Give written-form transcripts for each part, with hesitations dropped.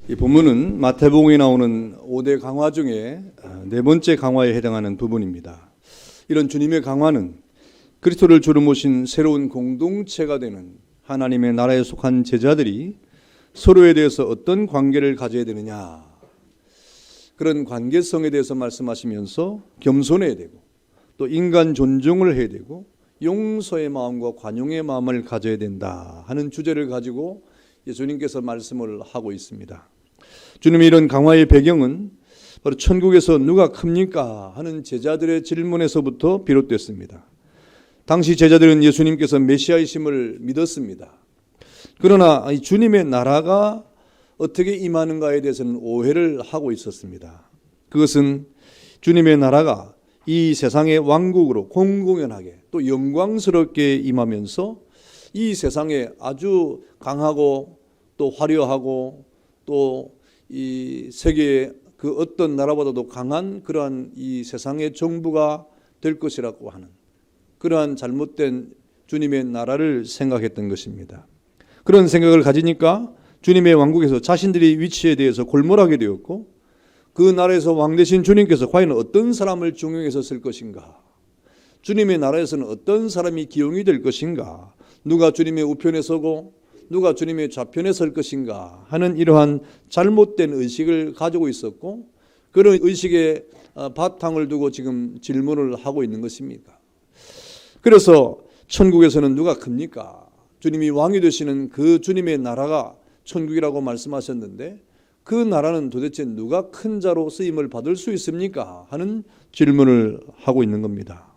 이 본문은 마태복음에 나오는 5대 강화 중에 네 번째 강화에 해당하는 부분입니다. 이런 주님의 강화는 그리스도를 주로 모신 새로운 공동체가 되는 하나님의 나라에 속한 제자들이 서로에 대해서 어떤 관계를 가져야 되느냐, 그런 관계성에 대해서 말씀하시면서 겸손해야 되고 또 인간 존중을 해야 되고 용서의 마음과 관용의 마음을 가져야 된다 하는 주제를 가지고 예수님께서 말씀을 하고 있습니다. 주님의 이런 강화의 배경은 바로 천국에서 누가 큽니까 하는 제자들의 질문에서부터 비롯됐습니다. 당시 제자들은 예수님께서 메시아이심을 믿었습니다. 그러나 주님의 나라가 어떻게 임하는가에 대해서는 오해를 하고 있었습니다. 그것은 주님의 나라가 이 세상의 왕국으로 공공연하게 또 영광스럽게 임하면서 이 세상에 아주 강하고 또 화려하고 또 이 세계의 그 어떤 나라보다도 강한 그러한 이 세상의 정부가 될 것이라고 하는 그러한 잘못된 주님의 나라를 생각했던 것입니다. 그런 생각을 가지니까 주님의 왕국에서 자신들의 위치에 대해서 골몰하게 되었고, 그 나라에서 왕 되신 주님께서 과연 어떤 사람을 중용해서 쓸 것인가, 주님의 나라에서는 어떤 사람이 기용이 될 것인가, 누가 주님의 우편에 서고 누가 주님의 좌편에 설 것인가 하는 이러한 잘못된 의식을 가지고 있었고, 그런 의식에 바탕을 두고 지금 질문을 하고 있는 것입니다. 그래서 천국에서는 누가 큽니까? 주님이 왕이 되시는 그 주님의 나라가 천국이라고 말씀하셨는데 그 나라는 도대체 누가 큰 자로 쓰임을 받을 수 있습니까? 하는 질문을 하고 있는 겁니다.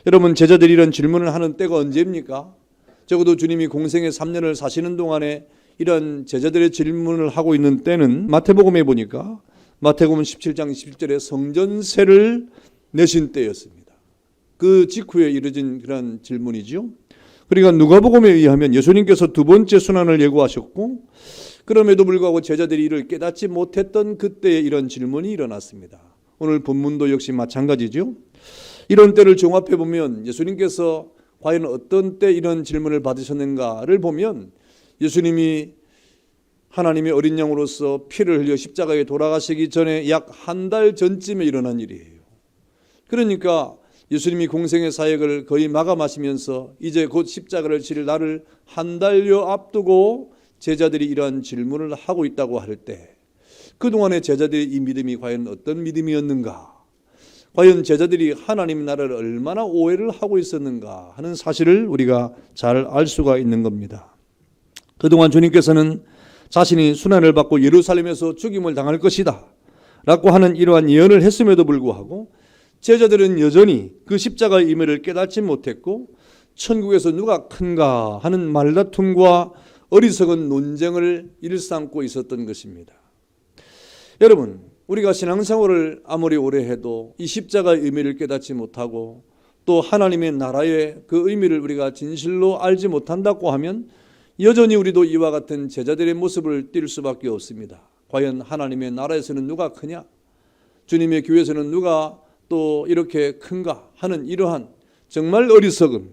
여러분, 제자들이 이런 질문을 하는 때가 언제입니까? 적어도 주님이 공생의 3년을 사시는 동안에 이런 제자들의 질문을 하고 있는 때는 마태복음에 보니까 마태복음 17장 17절에 성전세를 내신 때였습니다. 그 직후에 이루어진 그런 질문이죠. 그러니까 누가복음에 의하면 예수님께서 두 번째 순환을 예고하셨고, 그럼에도 불구하고 제자들이 이를 깨닫지 못했던 그때에 이런 질문이 일어났습니다. 오늘 본문도 역시 마찬가지죠. 이런 때를 종합해 보면 예수님께서 과연 어떤 때 이런 질문을 받으셨는가를 보면 예수님이 하나님의 어린 양으로서 피를 흘려 십자가에 돌아가시기 전에 약 한 달 전쯤에 일어난 일이에요. 그러니까 예수님이 공생의 사역을 거의 마감하시면서 이제 곧 십자가를 칠 날을 한 달여 앞두고 제자들이 이러한 질문을 하고 있다고 할 때, 그동안의 제자들의 이 믿음이 과연 어떤 믿음이었는가, 과연 제자들이 하나님 나라를 얼마나 오해를 하고 있었는가 하는 사실을 우리가 잘 알 수가 있는 겁니다. 그동안 주님께서는 자신이 순환을 받고 예루살렘에서 죽임을 당할 것이다 라고 하는 이러한 예언을 했음에도 불구하고 제자들은 여전히 그 십자가의 의미를 깨닫지 못했고, 천국에서 누가 큰가 하는 말다툼과 어리석은 논쟁을 일삼고 있었던 것입니다. 여러분, 우리가 신앙생활을 아무리 오래 해도 이 십자가의 의미를 깨닫지 못하고 또 하나님의 나라의 그 의미를 우리가 진실로 알지 못한다고 하면 여전히 우리도 이와 같은 제자들의 모습을 띌 수밖에 없습니다. 과연 하나님의 나라에서는 누가 크냐? 주님의 교회에서는 누가 또 이렇게 큰가 하는 이러한 정말 어리석은,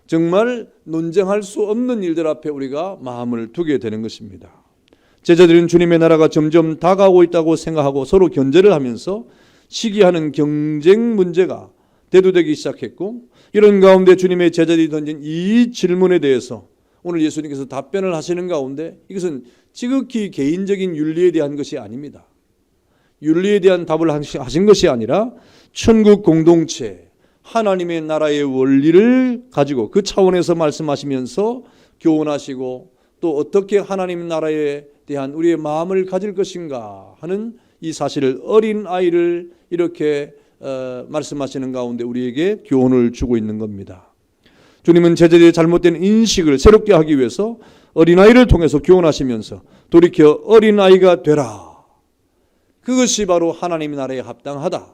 정말 논쟁할 수 없는 일들 앞에 우리가 마음을 두게 되는 것입니다. 제자들은 주님의 나라가 점점 다가오고 있다고 생각하고 서로 견제를 하면서 시기하는 경쟁 문제가 대두되기 시작했고, 이런 가운데 주님의 제자들이 던진 이 질문에 대해서 오늘 예수님께서 답변을 하시는 가운데 이것은 지극히 개인적인 윤리에 대한 것이 아닙니다. 윤리에 대한 답을 하신 것이 아니라 천국 공동체, 하나님의 나라의 원리를 가지고 그 차원에서 말씀하시면서 교훈하시고 또 어떻게 하나님 나라에 대한 우리의 마음을 가질 것인가 하는 이 사실을 어린 아이를 이렇게 말씀하시는 가운데 우리에게 교훈을 주고 있는 겁니다. 주님은 제자들의 잘못된 인식을 새롭게 하기 위해서 어린아이를 통해서 교훈하시면서 돌이켜 어린아이가 되라, 그것이 바로 하나님 나라에 합당하다,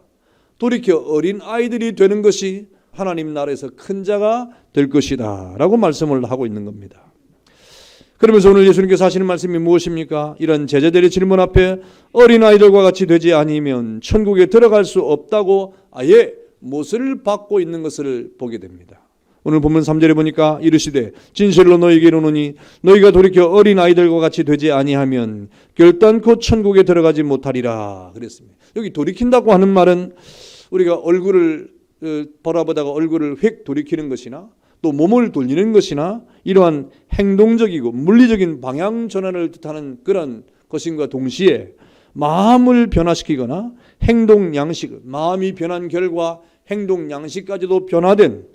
돌이켜 어린아이들이 되는 것이 하나님 나라에서 큰 자가 될 것이다 라고 말씀을 하고 있는 겁니다. 그러면서 오늘 예수님께서 하시는 말씀이 무엇입니까? 이런 제자들의 질문 앞에 어린아이들과 같이 되지 아니면 천국에 들어갈 수 없다고 아예 못을 받고 있는 것을 보게 됩니다. 오늘 본문 3절에 보니까 이르시되 진실로 너희에게 이르노니 너희가 돌이켜 어린 아이들과 같이 되지 아니하면 결단코 천국에 들어가지 못하리라 그랬습니다. 여기 돌이킨다고 하는 말은 우리가 얼굴을 바라보다가 얼굴을 획 돌이키는 것이나 또 몸을 돌리는 것이나 이러한 행동적이고 물리적인 방향 전환을 뜻하는 그런 것인과 동시에 마음을 변화시키거나 행동 양식, 마음이 변한 결과 행동 양식까지도 변화된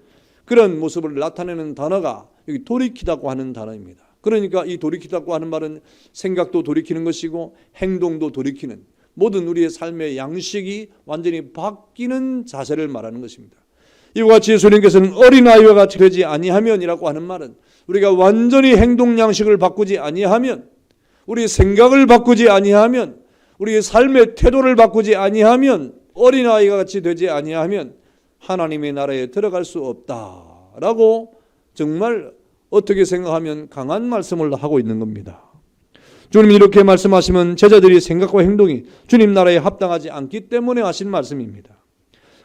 그런 모습을 나타내는 단어가 여기 돌이키다고 하는 단어입니다. 그러니까 이 돌이키다고 하는 말은 생각도 돌이키는 것이고 행동도 돌이키는 모든 우리의 삶의 양식이 완전히 바뀌는 자세를 말하는 것입니다. 이와 같이 예수님께서는 어린아이와 같이 되지 아니하면이라고 하는 말은 우리가 완전히 행동 양식을 바꾸지 아니하면, 우리의 생각을 바꾸지 아니하면, 우리의 삶의 태도를 바꾸지 아니하면, 어린아이가 같이 되지 아니하면 하나님의 나라에 들어갈 수 없다라고 정말 어떻게 생각하면 강한 말씀을 하고 있는 겁니다. 주님이 이렇게 말씀하시면 제자들의 생각과 행동이 주님 나라에 합당하지 않기 때문에 하신 말씀입니다.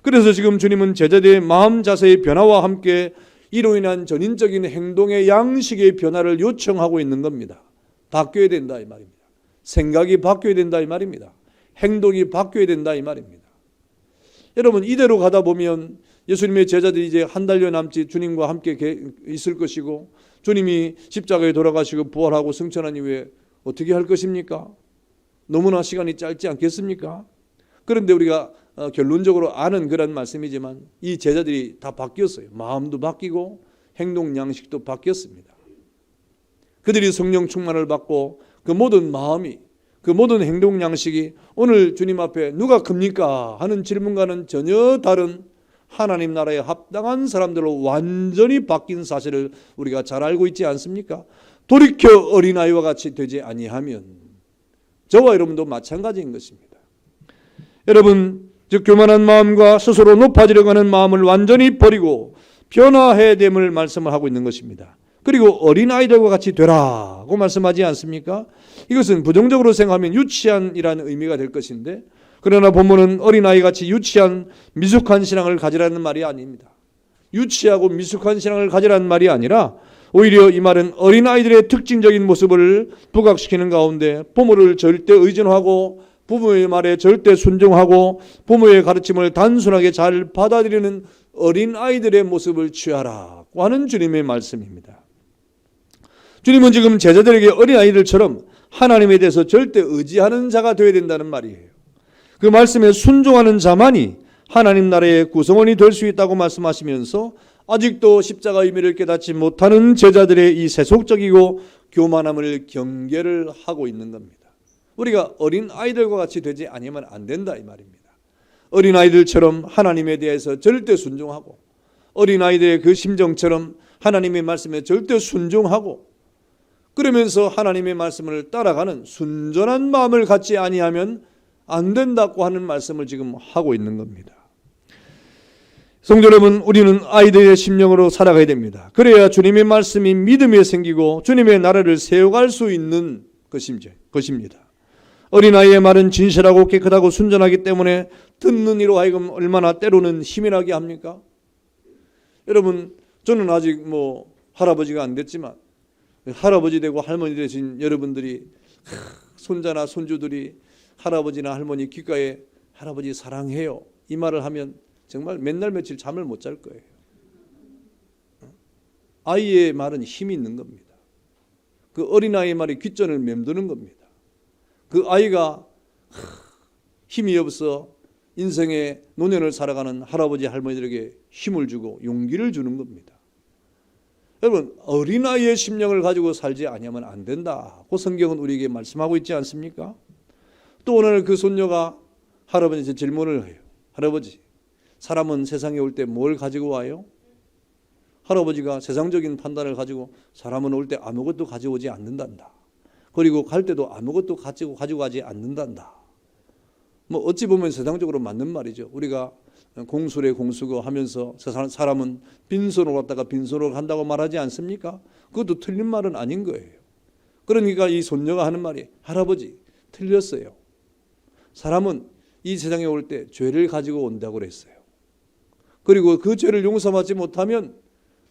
그래서 지금 주님은 제자들의 마음 자세의 변화와 함께 이로 인한 전인적인 행동의 양식의 변화를 요청하고 있는 겁니다. 바뀌어야 된다 이 말입니다. 생각이 바뀌어야 된다 이 말입니다. 행동이 바뀌어야 된다 이 말입니다. 여러분 이대로 가다 보면 예수님의 제자들이 이제 한 달여 남짓 주님과 함께 있을 것이고 주님이 십자가에 돌아가시고 부활하고 승천한 이후에 어떻게 할 것입니까? 너무나 시간이 짧지 않겠습니까? 그런데 우리가 결론적으로 아는 그런 말씀이지만 이 제자들이 다 바뀌었어요. 마음도 바뀌고 행동 양식도 바뀌었습니다. 그들이 성령 충만을 받고 그 모든 마음이, 그 모든 행동 양식이 오늘 주님 앞에 누가 큽니까? 하는 질문과는 전혀 다른 하나님 나라에 합당한 사람들로 완전히 바뀐 사실을 우리가 잘 알고 있지 않습니까? 돌이켜 어린아이와 같이 되지 아니하면 저와 여러분도 마찬가지인 것입니다. 여러분 즉 교만한 마음과 스스로 높아지려고 하는 마음을 완전히 버리고 변화해야 됨을 말씀을 하고 있는 것입니다. 그리고 어린아이들과 같이 되라고 말씀하지 않습니까? 이것은 부정적으로 생각하면 유치한이라는 의미가 될 것인데, 그러나 본문은 어린아이같이 유치한 미숙한 신앙을 가지라는 말이 아닙니다. 유치하고 미숙한 신앙을 가지라는 말이 아니라 오히려 이 말은 어린아이들의 특징적인 모습을 부각시키는 가운데 부모를 절대 의존하고 부모의 말에 절대 순종하고 부모의 가르침을 단순하게 잘 받아들이는 어린아이들의 모습을 취하라고 하는 주님의 말씀입니다. 주님은 지금 제자들에게 어린아이들처럼 하나님에 대해서 절대 의지하는 자가 되어야 된다는 말이에요. 그 말씀에 순종하는 자만이 하나님 나라의 구성원이 될 수 있다고 말씀하시면서 아직도 십자가 의미를 깨닫지 못하는 제자들의 이 세속적이고 교만함을 경계를 하고 있는 겁니다. 우리가 어린아이들과 같이 되지 아니면 안 된다 이 말입니다. 어린아이들처럼 하나님에 대해서 절대 순종하고 어린아이들의 그 심정처럼 하나님의 말씀에 절대 순종하고 그러면서 하나님의 말씀을 따라가는 순전한 마음을 갖지 아니하면 안 된다고 하는 말씀을 지금 하고 있는 겁니다. 성도 여러분, 우리는 아이들의 심령으로 살아가야 됩니다. 그래야 주님의 말씀이 믿음에 생기고 주님의 나라를 세워갈 수 있는 것입니다. 어린아이의 말은 진실하고 깨끗하고 순전하기 때문에 듣는 이로 하여금 얼마나 때로는 힘이 합니까? 여러분, 저는 아직 할아버지가 안 됐지만 할아버지 되고 할머니 되신 여러분들이 손자나 손주들이 할아버지나 할머니 귓가에 할아버지 사랑해요 이 말을 하면 정말 맨날 며칠 잠을 못 잘 거예요. 아이의 말은 힘이 있는 겁니다. 그 어린아이의 말이 귓전을 맴도는 겁니다. 그 아이가 힘이 없어 인생의 노년을 살아가는 할아버지 할머니들에게 힘을 주고 용기를 주는 겁니다. 여러분, 어린아이의 심령을 가지고 살지 아니하면 안 된다고 성경은 우리에게 말씀하고 있지 않습니까? 또 오늘 그 손녀가 할아버지한테 질문을 해요. 할아버지, 사람은 세상에 올 때 뭘 가지고 와요? 할아버지가 세상적인 판단을 가지고 사람은 올 때 아무것도 가져오지 않는단다. 그리고 갈 때도 아무것도 가지고 가지 않는단다. 어찌 보면 세상적으로 맞는 말이죠. 우리가 공수래 공수고 하면서 사람은 빈손으로 왔다가 빈손으로 간다고 말하지 않습니까? 그것도 틀린 말은 아닌 거예요. 그러니까 이 손녀가 하는 말이 할아버지 틀렸어요. 사람은 이 세상에 올 때 죄를 가지고 온다고 그랬어요. 그리고 그 죄를 용서받지 못하면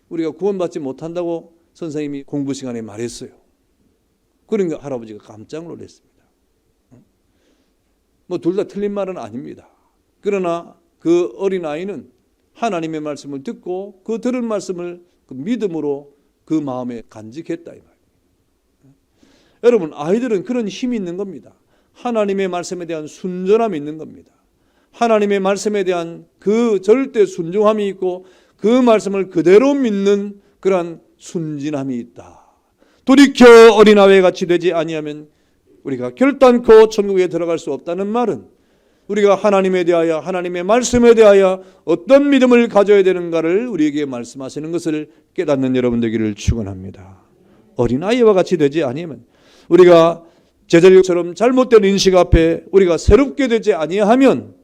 우리가 구원받지 못한다고 선생님이 공부 시간에 말했어요. 그러니까 할아버지가 깜짝 놀랐습니다. 뭐 둘 다 틀린 말은 아닙니다. 그러나 그 어린아이는 하나님의 말씀을 듣고 그 들은 말씀을 그 믿음으로 그 마음에 간직했다 이 말이에요. 여러분, 아이들은 그런 힘이 있는 겁니다. 하나님의 말씀에 대한 순전함이 있는 겁니다. 하나님의 말씀에 대한 그 절대 순종함이 있고 그 말씀을 그대로 믿는 그러한 순진함이 있다. 돌이켜 어린아이와 같이 되지 아니하면 우리가 결단코 천국에 들어갈 수 없다는 말은 우리가 하나님에 대하여 하나님의 말씀에 대하여 어떤 믿음을 가져야 되는가를 우리에게 말씀하시는 것을 깨닫는 여러분 되기를 축원합니다. 어린아이와 같이 되지 아니하면 우리가 제자들처럼 잘못된 인식 앞에 우리가 새롭게 되지 아니하면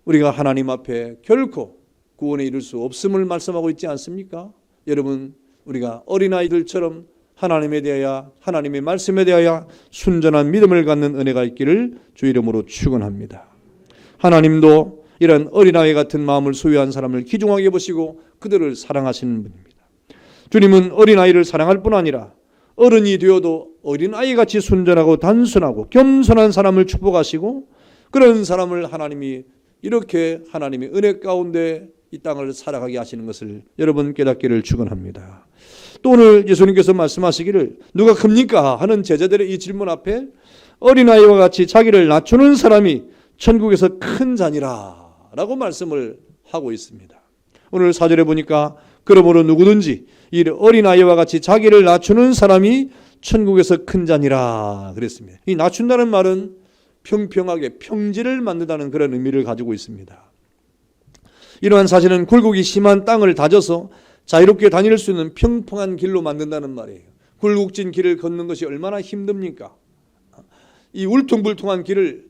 우리가 하나님 앞에 결코 구원에 이를 수 없음을 말씀하고 있지 않습니까? 여러분, 우리가 어린아이들처럼 하나님에 대하여 하나님의 말씀에 대하여 순전한 믿음을 갖는 은혜가 있기를 주 이름으로 축원합니다. 하나님도 이런 어린아이 같은 마음을 소유한 사람을 귀중하게 보시고 그들을 사랑하시는 분입니다. 주님은 어린아이를 사랑할 뿐 아니라 어른이 되어도 어린아이같이 순전하고 단순하고 겸손한 사람을 축복하시고 그런 사람을 하나님이 이렇게 하나님의 은혜 가운데 이 땅을 살아가게 하시는 것을 여러분 깨닫기를 축원합니다. 또 오늘 예수님께서 말씀하시기를 누가 큽니까? 하는 제자들의 이 질문 앞에 어린아이와 같이 자기를 낮추는 사람이 천국에서 큰 자니라 라고 말씀을 하고 있습니다. 오늘 4절에 보니까 그러므로 누구든지 이 어린아이와 같이 자기를 낮추는 사람이 천국에서 큰 자니라 그랬습니다. 이 낮춘다는 말은 평평하게 평지를 만든다는 그런 의미를 가지고 있습니다. 이러한 사실은 굴곡이 심한 땅을 다져서 자유롭게 다닐 수 있는 평평한 길로 만든다는 말이에요. 굴곡진 길을 걷는 것이 얼마나 힘듭니까? 이 울퉁불퉁한 길을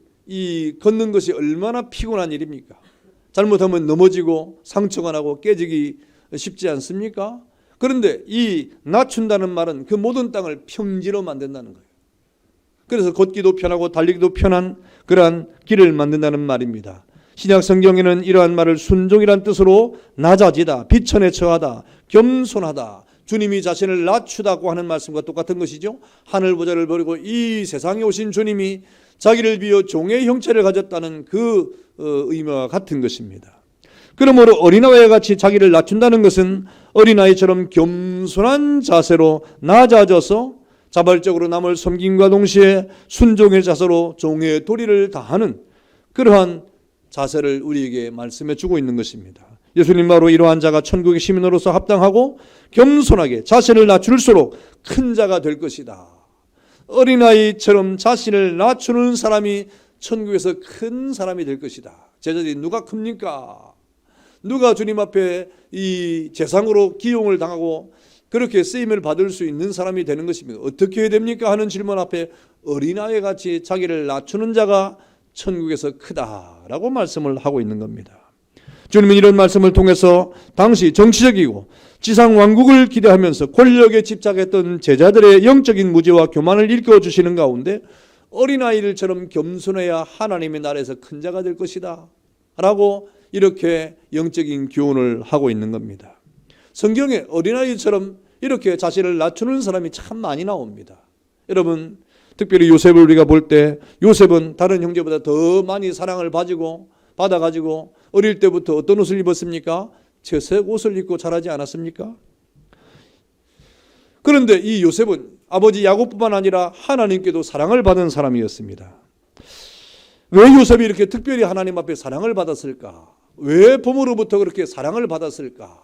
걷는 것이 얼마나 피곤한 일입니까? 잘못하면 넘어지고 상처가 나고 깨지기 쉽지 않습니까? 그런데 이 낮춘다는 말은 그 모든 땅을 평지로 만든다는 거예요. 그래서 걷기도 편하고 달리기도 편한 그러한 길을 만든다는 말입니다. 신약 성경에는 이러한 말을 순종이란 뜻으로 낮아지다, 비천에 처하다, 겸손하다, 주님이 자신을 낮추다고 하는 말씀과 똑같은 것이죠. 하늘 보좌를 버리고 이 세상에 오신 주님이 자기를 비워 종의 형체를 가졌다는 그 의미와 같은 것입니다. 그러므로 어린아이와 같이 자기를 낮춘다는 것은 어린아이처럼 겸손한 자세로 낮아져서 자발적으로 남을 섬김과 동시에 순종의 자세로 종의 도리를 다하는 그러한 자세를 우리에게 말씀해 주고 있는 것입니다. 예수님 바로 이러한 자가 천국의 시민으로서 합당하고 겸손하게 자신을 낮출수록 큰 자가 될 것이다. 어린아이처럼 자신을 낮추는 사람이 천국에서 큰 사람이 될 것이다. 제자들이 누가 큽니까? 누가 주님 앞에 이 재상으로 기용을 당하고 그렇게 쓰임을 받을 수 있는 사람이 되는 것입니다. 어떻게 해야 됩니까? 하는 질문 앞에 어린아이 같이 자기를 낮추는 자가 천국에서 크다라고 말씀을 하고 있는 겁니다. 주님은 이런 말씀을 통해서 당시 정치적이고 지상 왕국을 기대하면서 권력에 집착했던 제자들의 영적인 무지와 교만을 일깨워주시는 가운데 어린아이들처럼 겸손해야 하나님의 나라에서 큰 자가 될 것이다 라고 이렇게 영적인 교훈을 하고 있는 겁니다. 성경에 어린아이처럼 이렇게 자신을 낮추는 사람이 참 많이 나옵니다. 여러분, 특별히 요셉을 우리가 볼 때 요셉은 다른 형제보다 더 많이 사랑을 받아가지고 어릴 때부터 어떤 옷을 입었습니까? 채색 옷을 입고 자라지 않았습니까? 그런데 이 요셉은 아버지 야곱뿐만 아니라 하나님께도 사랑을 받은 사람이었습니다. 왜 요셉이 이렇게 특별히 하나님 앞에 사랑을 받았을까? 왜 부모로부터 그렇게 사랑을 받았을까?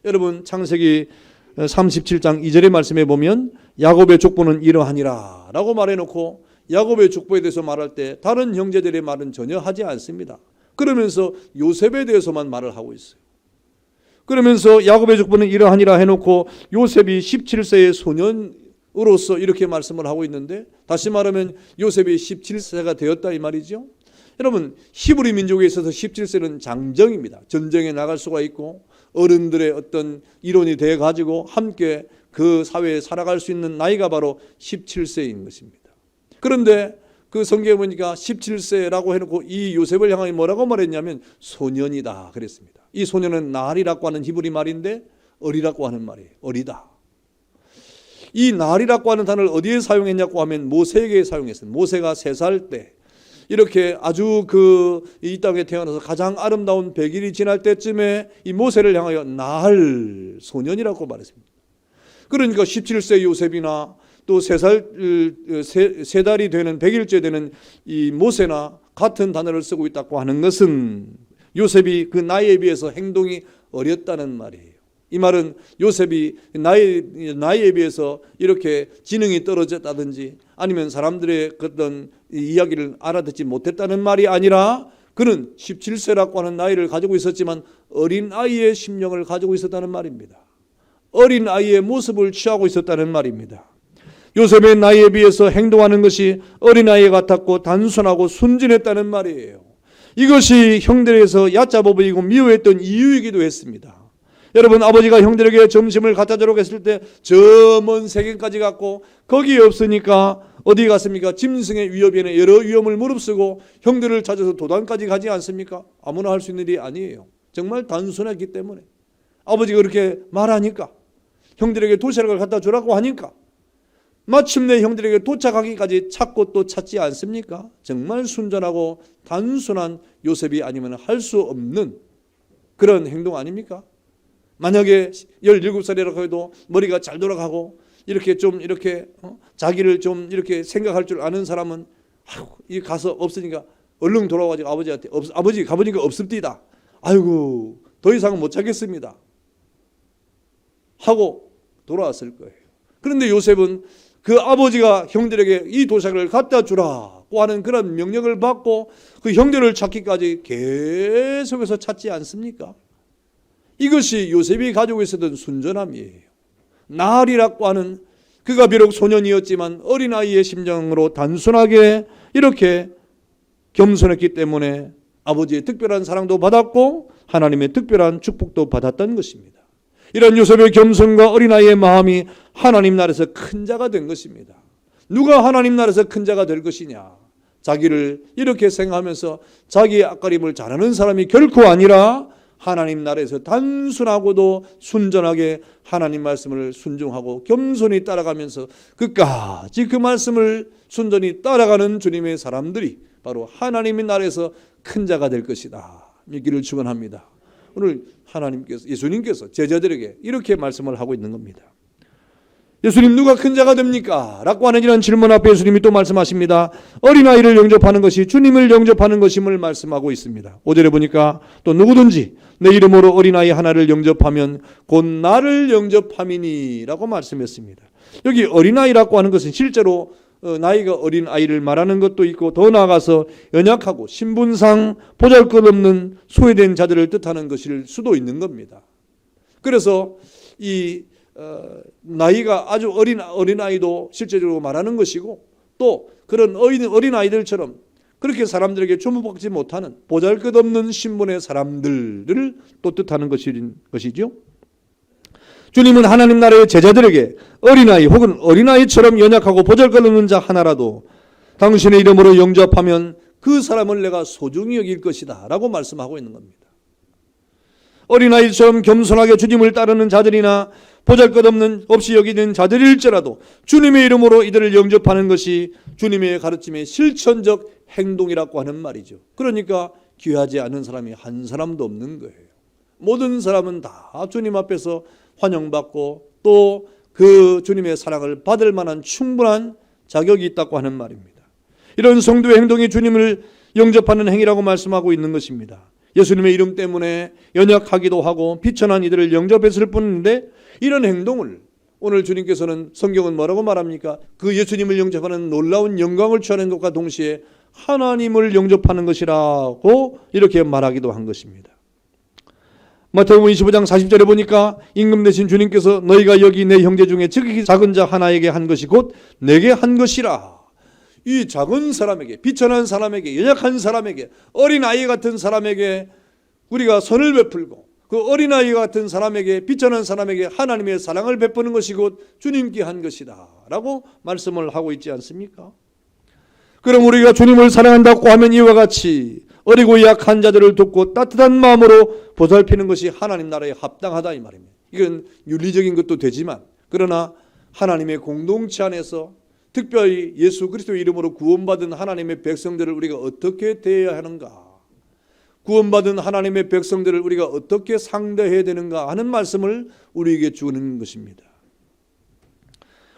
여러분, 창세기 37장 2절의 말씀에 보면 야곱의 족보는 이러하니라 라고 말해놓고 야곱의 족보에 대해서 말할 때 다른 형제들의 말은 전혀 하지 않습니다. 그러면서 요셉에 대해서만 말을 하고 있어요. 그러면서 야곱의 족보는 이러하니라 해놓고 요셉이 17세의 소년으로서 이렇게 말씀을 하고 있는데, 다시 말하면 요셉이 17세가 되었다 이 말이죠. 여러분, 히브리 민족에 있어서 17세는 장정입니다. 전쟁에 나갈 수가 있고 어른들의 어떤 이론이 돼 가지고 함께 그 사회에 살아갈 수 있는 나이가 바로 17세인 것입니다. 그런데 그 성경에 보니까 17세라고 해놓고 이 요셉을 향하여 뭐라고 말했냐면 소년이다 그랬습니다. 이 소년은 나할이라고 하는 히브리 말인데 어리라고 하는 말이에요. 어리다. 이 날이라고 하는 단어를 어디에 사용했냐고 하면 모세에게 사용했어요. 모세가 3살 때 이렇게 아주 이 땅에 태어나서 가장 아름다운 100일이 지날 때쯤에 이 모세를 향하여 날 소년이라고 말했습니다. 그러니까 17세 요셉이나 또 3달이 되는 100일째 되는 이 모세나 같은 단어를 쓰고 있다고 하는 것은 요셉이 그 나이에 비해서 행동이 어렸다는 말이에요. 이 말은 요셉이 나이에 비해서 이렇게 지능이 떨어졌다든지 아니면 사람들의 어떤 이야기를 알아듣지 못했다는 말이 아니라 그는 17세라고 하는 나이를 가지고 있었지만 어린아이의 심령을 가지고 있었다는 말입니다. 어린아이의 모습을 취하고 있었다는 말입니다. 요셉의 나이에 비해서 행동하는 것이 어린아이 같았고 단순하고 순진했다는 말이에요. 이것이 형들에게서 얕잡아 보이고 미워했던 이유이기도 했습니다. 여러분, 아버지가 형들에게 점심을 갖다 주려고 했을 때 저 먼 세계까지 갔고 거기에 없으니까 어디 갔습니까? 짐승의 위협에는 여러 위험을 무릅쓰고 형들을 찾아서 도단까지 가지 않습니까? 아무나 할 수 있는 일이 아니에요. 정말 단순했기 때문에 아버지가 그렇게 말하니까 형들에게 도시락을 갖다 주라고 하니까 마침내 형들에게 도착하기까지 찾고 또 찾지 않습니까? 정말 순전하고 단순한 요셉이 아니면 할 수 없는 그런 행동 아닙니까? 만약에 17살이라고 해도 머리가 잘 돌아가고 이렇게 좀 자기를 좀 이렇게 생각할 줄 아는 사람은 이 가서 없으니까 얼른 돌아와가지고 아버지한테 아버지 가보니까 없습디다. 아이고 더 이상은 못 찾겠습니다. 하고 돌아왔을 거예요. 그런데 요셉은 그 아버지가 형들에게 이 도시락을 갖다 주라고 하는 그런 명령을 받고 그 형들을 찾기까지 계속해서 찾지 않습니까? 이것이 요셉이 가지고 있었던 순전함이에요. 나알이라고 하는 그가 비록 소년이었지만 어린아이의 심정으로 단순하게 이렇게 겸손했기 때문에 아버지의 특별한 사랑도 받았고 하나님의 특별한 축복도 받았던 것입니다. 이런 요셉의 겸손과 어린아이의 마음이 하나님 나라에서 큰 자가 된 것입니다. 누가 하나님 나라에서 큰 자가 될 것이냐? 자기를 이렇게 생각하면서 자기의 앞가림을 잘하는 사람이 결코 아니라 하나님 나라에서 단순하고도 순전하게 하나님 말씀을 순종하고 겸손히 따라가면서 끝까지 그 말씀을 순전히 따라가는 주님의 사람들이 바로 하나님의 나라에서 큰 자가 될 것이다. 믿기를 축원합니다. 오늘 예수님께서 제자들에게 이렇게 말씀을 하고 있는 겁니다. 예수님, 누가 큰 자가 됩니까? 라고 하는 이런 질문 앞에 예수님이 또 말씀하십니다. 어린아이를 영접하는 것이 주님을 영접하는 것임을 말씀하고 있습니다. 5절에 보니까 또 누구든지 내 이름으로 어린아이 하나를 영접하면 곧 나를 영접함이니 라고 말씀했습니다. 여기 어린아이라고 하는 것은 실제로 나이가 어린 아이를 말하는 것도 있고 더 나아가서 연약하고 신분상 보잘것없는 소외된 자들을 뜻하는 것일 수도 있는 겁니다. 그래서 이 나이가 아주 어린 아이도 실제적으로 말하는 것이고 또 그런 어린 아이들처럼 그렇게 사람들에게 주목받지 못하는 보잘것없는 신분의 사람들을 또 뜻하는 것이죠. 주님은 하나님 나라의 제자들에게 어린아이 혹은 어린아이처럼 연약하고 보잘것없는 자 하나라도 당신의 이름으로 영접하면 그 사람을 내가 소중히 여길 것이다 라고 말씀하고 있는 겁니다. 어린아이처럼 겸손하게 주님을 따르는 자들이나 보잘것없는 없이 여기는 자들일지라도 주님의 이름으로 이들을 영접하는 것이 주님의 가르침의 실천적 행동이라고 하는 말이죠. 그러니까 귀하지 않은 사람이 한 사람도 없는 거예요. 모든 사람은 다 주님 앞에서 환영받고 또 그 주님의 사랑을 받을 만한 충분한 자격이 있다고 하는 말입니다. 이런 성도의 행동이 주님을 영접하는 행위라고 말씀하고 있는 것입니다. 예수님의 이름 때문에 연약하기도 하고 비천한 이들을 영접했을 뿐인데 이런 행동을 오늘 주님께서는 성경은 뭐라고 말합니까? 그 예수님을 영접하는 놀라운 영광을 취하는 것과 동시에 하나님을 영접하는 것이라고 이렇게 말하기도 한 것입니다. 마태복음 25장 40절에 보니까 임금 되신 주님께서 너희가 여기 내 형제 중에 지극히 작은 자 하나에게 한 것이 곧 내게 한 것이라. 이 작은 사람에게, 비천한 사람에게, 연약한 사람에게, 어린아이 같은 사람에게 우리가 선을 베풀고 그 어린아이 같은 사람에게, 비천한 사람에게 하나님의 사랑을 베푸는 것이 곧 주님께 한 것이다 라고 말씀을 하고 있지 않습니까? 그럼 우리가 주님을 사랑한다고 하면 이와 같이 어리고 약한 자들을 돕고 따뜻한 마음으로 보살피는 것이 하나님 나라에 합당하다 이 말입니다. 이건 윤리적인 것도 되지만, 그러나 하나님의 공동체 안에서 특별히 예수 그리스도 이름으로 구원받은 하나님의 백성들을 우리가 어떻게 대해야 하는가, 구원받은 하나님의 백성들을 우리가 어떻게 상대해야 되는가 하는 말씀을 우리에게 주는 것입니다.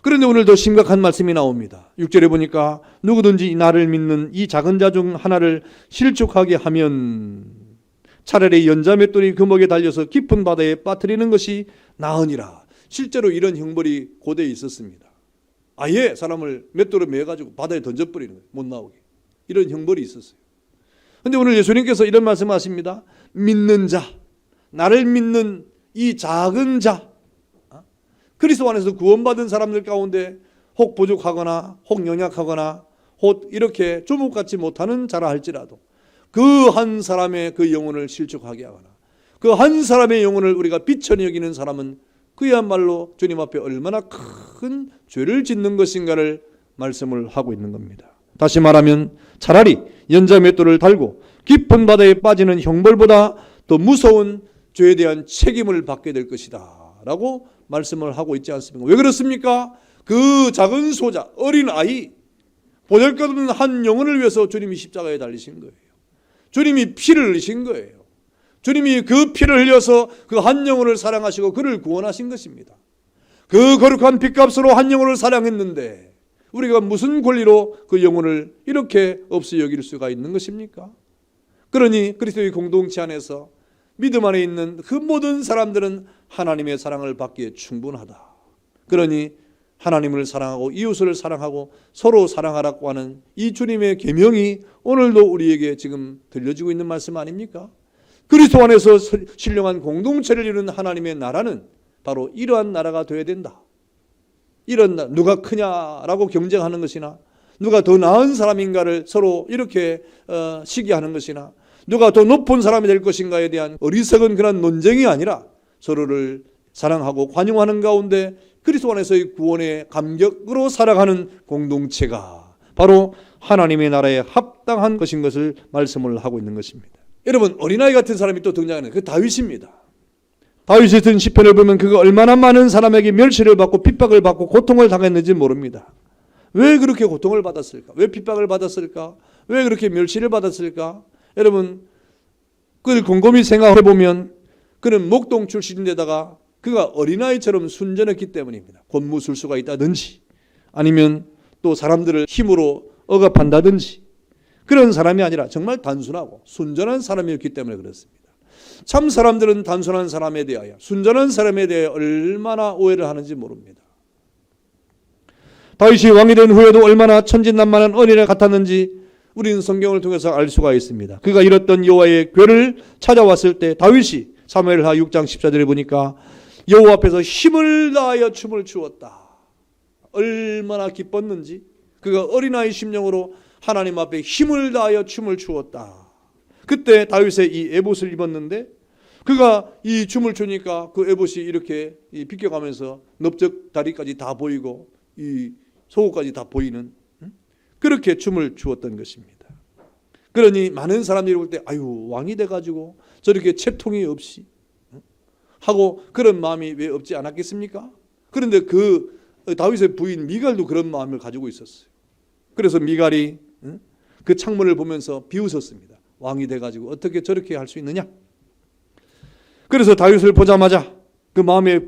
그런데 오늘 더 심각한 말씀이 나옵니다. 6절에 보니까 누구든지 나를 믿는 이 작은 자 중 하나를 실족하게 하면 차라리 연자맷돌이 그 목에 달려서 깊은 바다에 빠뜨리는 것이 나으니라. 실제로 이런 형벌이 고대에 있었습니다. 아예 사람을 맷돌에 매가지고 바다에 던져버리는 거예요. 못 나오게. 이런 형벌이 있었어요. 그런데 오늘 예수님께서 이런 말씀하십니다. 믿는 자, 나를 믿는 이 작은 자, 그리스도 안에서 구원받은 사람들 가운데 혹 부족하거나 혹 연약하거나 혹 이렇게 주목받지 못하는 자라 할지라도 그 한 사람의 그 영혼을 실족하게 하거나 그 한 사람의 영혼을 우리가 비천히 여기는 사람은 그야말로 주님 앞에 얼마나 큰 죄를 짓는 것인가를 말씀을 하고 있는 겁니다. 다시 말하면 차라리 연자맷돌을 달고 깊은 바다에 빠지는 형벌보다 더 무서운 죄에 대한 책임을 받게 될 것이다 라고 말씀을 하고 있지 않습니까? 왜 그렇습니까? 그 작은 소자, 어린 아이, 보잘것없는 한 영혼을 위해서 주님이 십자가에 달리신 거예요. 주님이 피를 흘리신 거예요. 주님이 그 피를 흘려서 그 한 영혼을 사랑하시고 그를 구원하신 것입니다. 그 거룩한 핏값으로 한 영혼을 사랑했는데 우리가 무슨 권리로 그 영혼을 이렇게 없이 여길 수가 있는 것입니까? 그러니 그리스도의 공동체 안에서 믿음 안에 있는 그 모든 사람들은 하나님의 사랑을 받기에 충분하다. 그러니 하나님을 사랑하고 이웃을 사랑하고 서로 사랑하라고 하는 이 주님의 계명이 오늘도 우리에게 지금 들려지고 있는 말씀 아닙니까? 그리스도 안에서 신령한 공동체를 이루는 하나님의 나라는 바로 이러한 나라가 되어야 된다. 이런 누가 크냐라고 경쟁하는 것이나 누가 더 나은 사람인가를 서로 이렇게 시기하는 것이나 누가 더 높은 사람이 될 것인가에 대한 어리석은 그런 논쟁이 아니라 서로를 사랑하고 관용하는 가운데 그리스도 안에서의 구원의 감격으로 살아가는 공동체가 바로 하나님의 나라에 합당한 것인 것을 말씀을 하고 있는 것입니다. 여러분, 어린아이 같은 사람이 또 등장하는 그 다윗입니다. 다윗이 쓴 시편을 보면 그가 얼마나 많은 사람에게 멸시를 받고 핍박을 받고 고통을 당했는지 모릅니다. 왜 그렇게 고통을 받았을까? 왜 핍박을 받았을까? 왜 그렇게 멸시를 받았을까? 여러분, 그걸 곰곰이 생각해 보면 그는 목동 출신인데다가 그가 어린아이처럼 순전했기 때문입니다. 권무술수가 있다든지 아니면 또 사람들을 힘으로 억압한다든지 그런 사람이 아니라 정말 단순하고 순전한 사람이었기 때문에 그렇습니다. 참 사람들은 단순한 사람에 대하여 순전한 사람에 대해 얼마나 오해를 하는지 모릅니다. 다윗이 왕이 된 후에도 얼마나 천진난만한 어린애 같았는지 우리는 성경을 통해서 알 수가 있습니다. 그가 잃었던 여호와의 궤를 찾아왔을 때 다윗이 사무엘하 6장 14절에 보니까 여호와 앞에서 힘을 다하여 춤을 추었다. 얼마나 기뻤는지 그가 어린아이 심령으로 하나님 앞에 힘을 다하여 춤을 추었다. 그때 다윗의 이 에봇을 입었는데 그가 이 춤을 추니까 그 에봇이 이렇게 비껴가면서 넓적 다리까지 다 보이고 이 속옷까지 다 보이는 그렇게 춤을 추었던 것입니다. 그러니 많은 사람들이 볼 때 아유 왕이 돼가지고 저렇게 채통이 없이 하고 그런 마음이 왜 없지 않았겠습니까? 그런데 그 다윗의 부인 미갈도 그런 마음을 가지고 있었어요. 그래서 미갈이 그 창문을 보면서 비웃었습니다. 왕이 돼가지고 어떻게 저렇게 할 수 있느냐? 그래서 다윗을 보자마자 그 마음에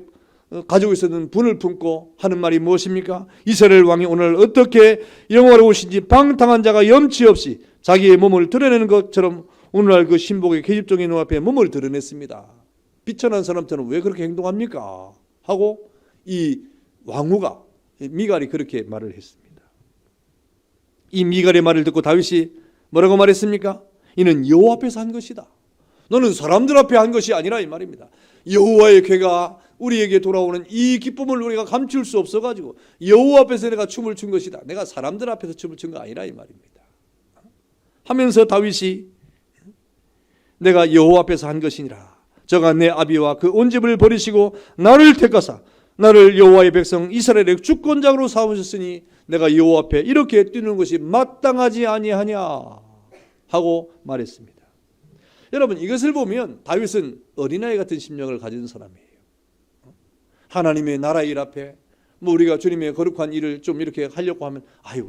가지고 있었던 분을 품고 하는 말이 무엇입니까? 이스라엘 왕이 오늘 어떻게 영화로우신지 방탕한 자가 염치 없이 자기의 몸을 드러내는 것처럼 오늘날 그 신복의 계집종의 눈앞에 몸을 드러냈습니다. 비천한 사람처럼 왜 그렇게 행동합니까? 하고 이 왕후가 미갈이 그렇게 말을 했습니다. 이 미갈의 말을 듣고 다윗이 뭐라고 말했습니까? 이는 여호와 앞에서 한 것이다. 너는 사람들 앞에 한 것이 아니라 이 말입니다. 여호와의 궤가 우리에게 돌아오는 이 기쁨을 우리가 감출 수 없어가지고 여호와 앞에서 내가 춤을 춘 것이다. 내가 사람들 앞에서 춤을 춘 거 아니라 이 말입니다. 하면서 다윗이 내가 여호와 앞에서 한 것이니라. 저가 내 아비와 그 온 집을 버리시고 나를 택하사 나를 여호와의 백성 이스라엘의 주권장으로 삼으셨으니 내가 여호와 앞에 이렇게 뛰는 것이 마땅하지 아니하냐 하고 말했습니다. 여러분 이것을 보면 다윗은 어린아이 같은 심령을 가진 사람이에요. 하나님의 나라 일 앞에 우리가 주님의 거룩한 일을 좀 이렇게 하려고 하면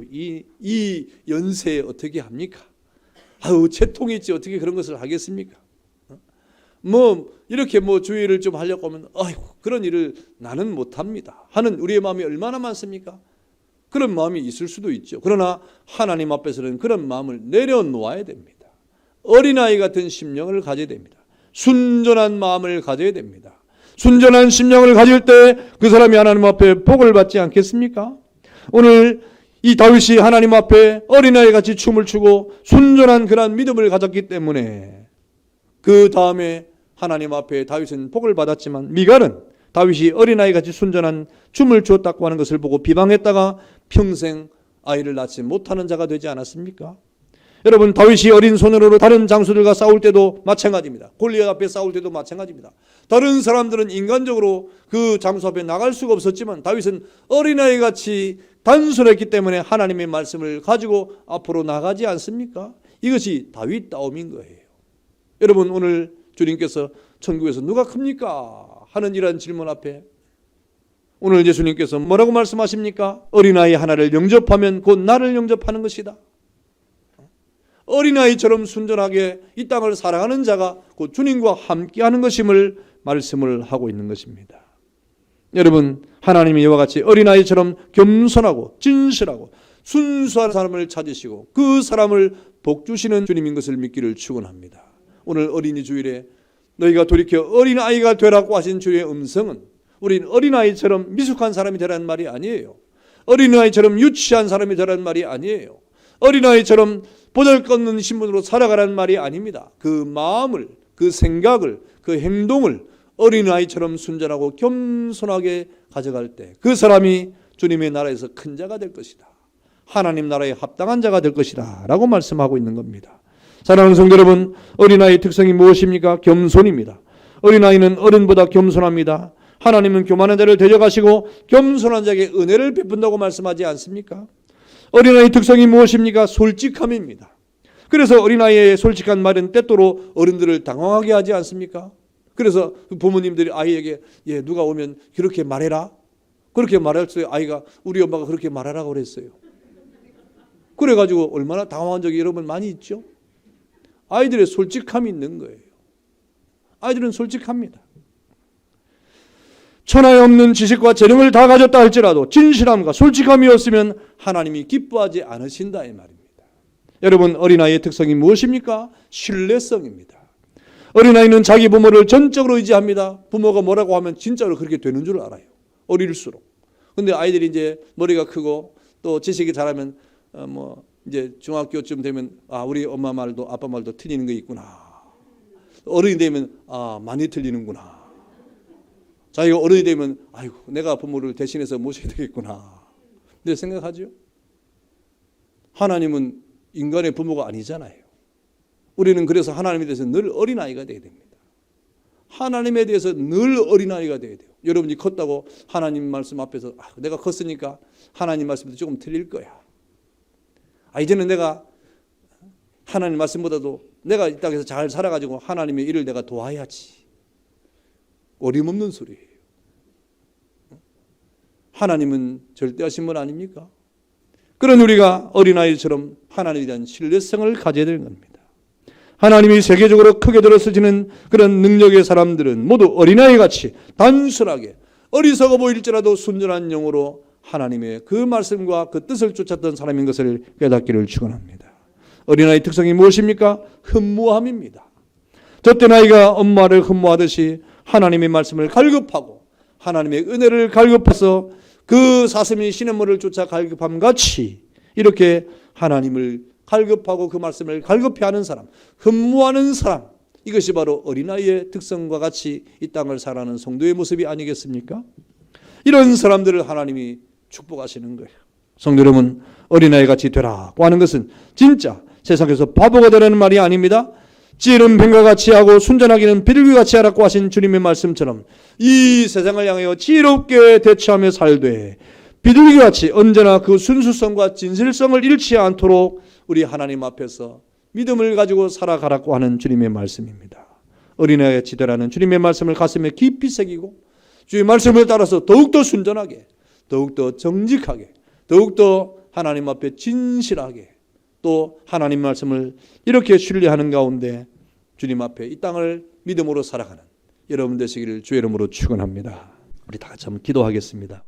이 연세에 어떻게 합니까? 채통이 있지 어떻게 그런 것을 하겠습니까? 이렇게 주의를 좀 하려고 하면 그런 일을 나는 못합니다 하는 우리의 마음이 얼마나 많습니까? 그런 마음이 있을 수도 있죠. 그러나 하나님 앞에서는 그런 마음을 내려놓아야 됩니다. 어린아이 같은 심령을 가져야 됩니다. 순전한 마음을 가져야 됩니다. 순전한 심령을 가질 때 그 사람이 하나님 앞에 복을 받지 않겠습니까? 오늘 이 다윗이 하나님 앞에 어린아이 같이 춤을 추고 순전한 그러한 믿음을 가졌기 때문에 그 다음에 하나님 앞에 다윗은 복을 받았지만 미갈은 다윗이 어린아이 같이 순전한 춤을 추었다고 하는 것을 보고 비방했다가 평생 아이를 낳지 못하는 자가 되지 않았습니까? 여러분, 다윗이 어린 소년으로 다른 장수들과 싸울 때도 마찬가지입니다. 골리앗 앞에 싸울 때도 마찬가지입니다. 다른 사람들은 인간적으로 그 장수 앞에 나갈 수가 없었지만 다윗은 어린아이 같이 단순했기 때문에 하나님의 말씀을 가지고 앞으로 나가지 않습니까? 이것이 다윗다움인 거예요. 여러분, 오늘 주님께서 천국에서 누가 큽니까? 하는 이러한 질문 앞에 오늘 예수님께서 뭐라고 말씀하십니까? 어린아이 하나를 영접하면 곧 나를 영접하는 것이다. 어린아이처럼 순전하게 이 땅을 살아가는 자가 곧 주님과 함께하는 것임을 말씀을 하고 있는 것입니다. 여러분, 하나님이 이와 같이 어린아이처럼 겸손하고 진실하고 순수한 사람을 찾으시고 그 사람을 복주시는 주님인 것을 믿기를 축원합니다. 오늘 어린이 주일에 너희가 돌이켜 어린아이가 되라고 하신 주의 음성은 우린 어린아이처럼 미숙한 사람이 되라는 말이 아니에요. 어린아이처럼 유치한 사람이 되라는 말이 아니에요. 어린아이처럼 보잘것없는 신분으로 살아가라는 말이 아닙니다. 그 마음을, 그 생각을, 그 행동을 어린아이처럼 순전하고 겸손하게 가져갈 때 그 사람이 주님의 나라에서 큰 자가 될 것이다. 하나님 나라에 합당한 자가 될 것이다 라고 말씀하고 있는 겁니다. 사랑하는 성도 여러분, 어린아이의 특성이 무엇입니까? 겸손입니다. 어린아이는 어른보다 겸손합니다. 하나님은 교만한 자를 데려가시고 겸손한 자에게 은혜를 베푼다고 말씀하지 않습니까? 어린아이의 특성이 무엇입니까? 솔직함입니다. 그래서 어린아이의 솔직한 말은 때때로 어른들을 당황하게 하지 않습니까? 그래서 부모님들이 아이에게 누가 오면 그렇게 말해라. 그렇게 말할 때 아이가 우리 엄마가 그렇게 말하라고 그랬어요. 그래가지고 얼마나 당황한 적이 여러분 많이 있죠? 아이들의 솔직함이 있는 거예요. 아이들은 솔직합니다. 천하에 없는 지식과 재능을 다 가졌다 할지라도 진실함과 솔직함이 없으면 하나님이 기뻐하지 않으신다 이 말입니다. 여러분, 어린아이의 특성이 무엇입니까? 신뢰성입니다. 어린아이는 자기 부모를 전적으로 의지합니다. 부모가 뭐라고 하면 진짜로 그렇게 되는 줄 알아요. 어릴수록. 근데 아이들이 이제 머리가 크고 또 지식이 자라면 이제 중학교쯤 되면 우리 엄마 말도 아빠 말도 틀리는 게 있구나. 어른이 되면 많이 틀리는구나. 자기가 어른이 되면 아이고 내가 부모를 대신해서 모셔야 되겠구나. 근데 생각하죠? 하나님은 인간의 부모가 아니잖아요. 우리는 그래서 하나님에 대해서 늘 어린아이가 되어야 됩니다. 하나님에 대해서 늘 어린아이가 되어야 돼요. 여러분이 컸다고 하나님 말씀 앞에서 내가 컸으니까 하나님 말씀도 조금 틀릴 거야. 이제는 내가 하나님 말씀보다도 내가 이 땅에서 잘 살아가지고 하나님의 일을 내가 도와야지. 어림없는 소리예요. 하나님은 절대하신 분 아닙니까? 그런 우리가 어린아이처럼 하나님에 대한 신뢰성을 가져야 되는 겁니다. 하나님이 세계적으로 크게 들어서지는 그런 능력의 사람들은 모두 어린아이같이 단순하게 어리석어 보일지라도 순전한 영으로 하나님의 그 말씀과 그 뜻을 쫓았던 사람인 것을 깨닫기를 축원합니다. 어린아이 특성이 무엇입니까? 흠모함입니다. 젖된 아이가 엄마를 흠모하듯이 하나님의 말씀을 갈급하고 하나님의 은혜를 갈급해서 그 사슴이 시냇물을 쫓아 갈급함 같이 이렇게 하나님을 갈급하고 그 말씀을 갈급해하는 사람, 흠모하는 사람, 이것이 바로 어린아이의 특성과 같이 이 땅을 살아가는 성도의 모습이 아니겠습니까? 이런 사람들을 하나님이 축복하시는 거예요. 성도 여러분, 어린아이같이 되라고 하는 것은 진짜 세상에서 바보가 되라는 말이 아닙니다. 지혜는 뱀과 같이 하고 순전하기는 비둘기같이 하라고 하신 주님의 말씀처럼 이 세상을 향하여 지혜롭게 대처하며 살되 비둘기같이 언제나 그 순수성과 진실성을 잃지 않도록 우리 하나님 앞에서 믿음을 가지고 살아가라고 하는 주님의 말씀입니다. 어린아이같이 되라는 주님의 말씀을 가슴에 깊이 새기고 주의 말씀을 따라서 더욱더 순전하게, 더욱더 정직하게, 더욱더 하나님 앞에 진실하게, 또 하나님 말씀을 이렇게 신뢰하는 가운데 주님 앞에 이 땅을 믿음으로 살아가는 여러분 되시기를 주의 이름으로 축원합니다. 우리 다 같이 한번 기도하겠습니다.